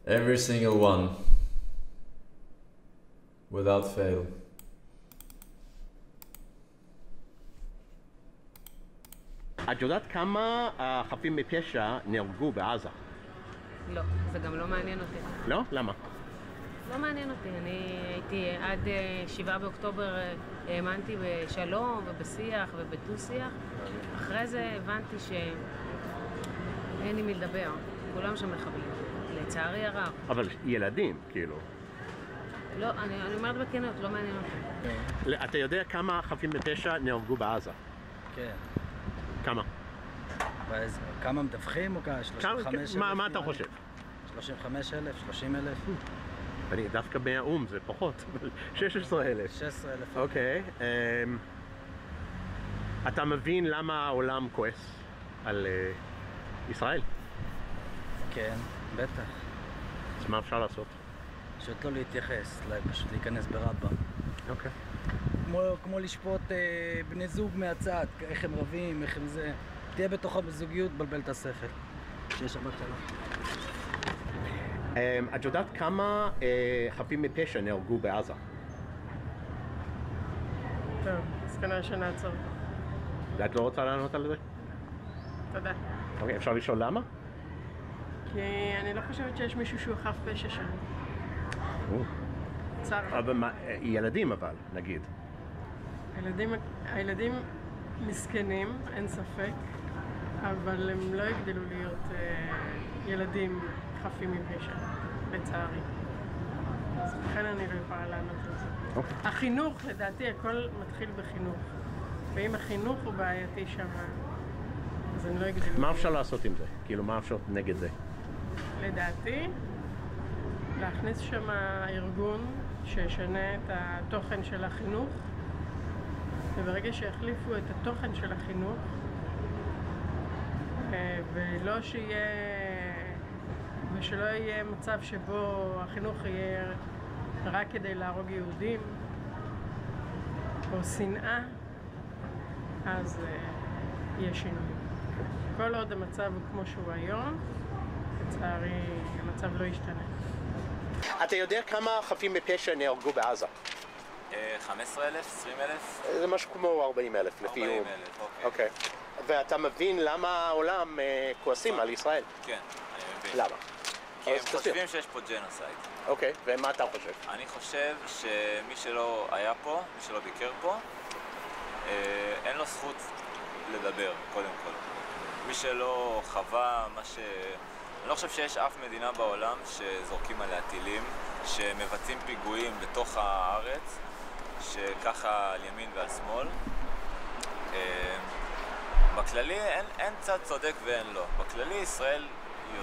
Every single one. Without fail. את יודעת כמה חפים מפשע נהרגו בעזה? לא, זה גם לא מעניין אותי. לא? למה? לא מעניין אותי. אני הייתי עד 7 באוקטובר האמנתי בשלום ובשיח ובדו-שיח. אחרי זה הבנתי שאין עם מי לדבר. כולם שם מחבלים. לצערי הרב. אבל ילדים, כאילו. לא, אני אומרת בכנות, לא מעניין אותי. אתה יודע כמה חפים מפשע נהרגו בעזה? כן. כמה? כמה מדווחים או כמה? 35,000? מה אתה חושב? 35,000? 30,000? אני דווקא מהאום, זה פחות, 16,000. 16,000. אוקיי. אתה מבין למה העולם כועס על ישראל? כן, בטח. אז מה אפשר לעשות? פשוט לא להתייחס, פשוט להיכנס ברבא. אוקיי. כמו לשפוט בני זוג מהצד, איך הם רבים, איך הם זה. תהיה בתוכו בזוגיות, בלבל את השכל. שיש שבת שלום. את יודעת כמה חפים מפשע נהרגו בעזה? טוב, אז כנראה שנעצור. את לא רוצה לענות על זה? תודה. אוקיי, אפשר לשאול למה? כי אני לא חושבת שיש מישהו שהוא חף פשע שם. צר. אבל ילדים אבל, נגיד. הילדים מסכנים, אין ספק, אבל הם לא יגדלו להיות ילדים חפים מפשע, לצערי. אז לכן אני לא יכולה לענות על זה. החינוך, לדעתי, הכל מתחיל בחינוך. ואם החינוך הוא בעייתי שם, אז הם לא יגדלו. מה אפשר לעשות עם זה? כאילו, מה אפשר נגד זה? לדעתי, להכניס שם ארגון שישנה את התוכן של החינוך, וברגע שהחליפו את התוכן של החינוך, ושלא יהיה מצב שבו החינוך יהיה רק כדי להרוג יהודים או שנאה, אז יהיה שינוי. כל עוד המצב הוא כמו שהוא היום, לצערי המצב לא ישתנה. אתה יודע כמה חפים מפשע נהרגו בעזה? 15,000? 20,000? זה משהו כמו 40,000 לפי... 40,000, אוקיי. ואתה מבין למה העולם כועסים על ישראל? כן, אני מבין. למה? כי הם חושבים שיש פה ג'נוסייד. אוקיי, ומה אתה חושב? אני חושב שמי שלא היה פה, מי שלא ביקר פה, אין לו זכות לדבר, קודם כל. מי שלא חווה מה ש... אני לא חושב שיש אף מדינה בעולם שזורקים עליה טילים, שמבצעים פיגועים בתוך הארץ, שככה על ימין ועל שמאל. בכללי אין צד צודק ואין לא. בכללי ישראל היא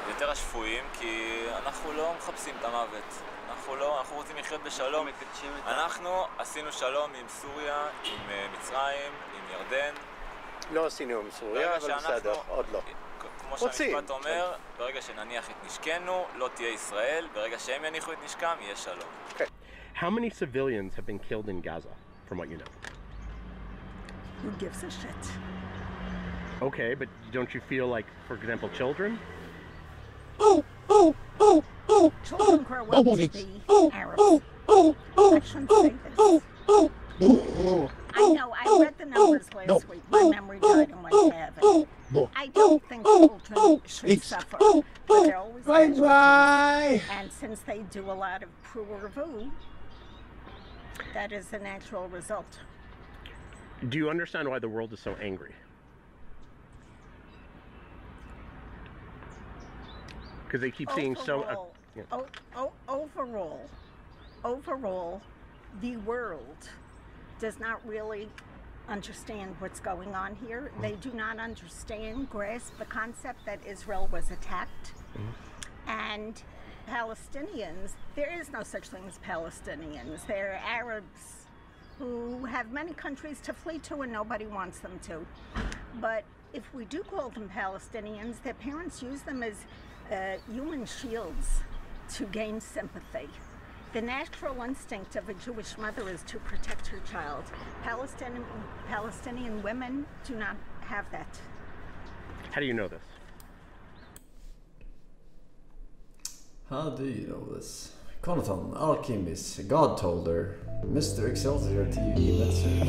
יותר השפויים, כי אנחנו לא מחפשים את המוות. אנחנו רוצים לחיות בשלום. אנחנו עשינו שלום עם סוריה, עם מצרים, עם ירדן. לא עשינו עם סוריה, אבל בסדר, עוד לא. כמו שהמשפט אומר, ברגע שנניח את נשקנו, לא תהיה ישראל, ברגע שהם יניחו את נשקם, יהיה שלום. Okay. How many civilians have been killed in Gaza, from what you know? Who gives a shit? Okay, but don't you feel like, for example, children? Children grow up to be Arabs. I shouldn't say this. I know, I read the numbers last week. My memory died in my cabin. I don't think children should suffer, but they're always casualties. And since they do a lot of pruervu, that is the natural result. Do you understand why the world is so angry? Because they keep seeing so... Overall, the world does not really understand what's going on here. They do not understand, grasp the concept that Israel was attacked. And Palestinians, there is no such thing as Palestinians. They're Arabs who have many countries to flee to and nobody wants them to. But if we do call them Palestinians, their parents use them as human shields to gain sympathy. The natural instinct of a Jewish mother is to protect her child. Palestinian women do not have that. How do you know this? How do you know this? Conathon, Alchemis, God told her, Mr. Excelsior TV, Metzer,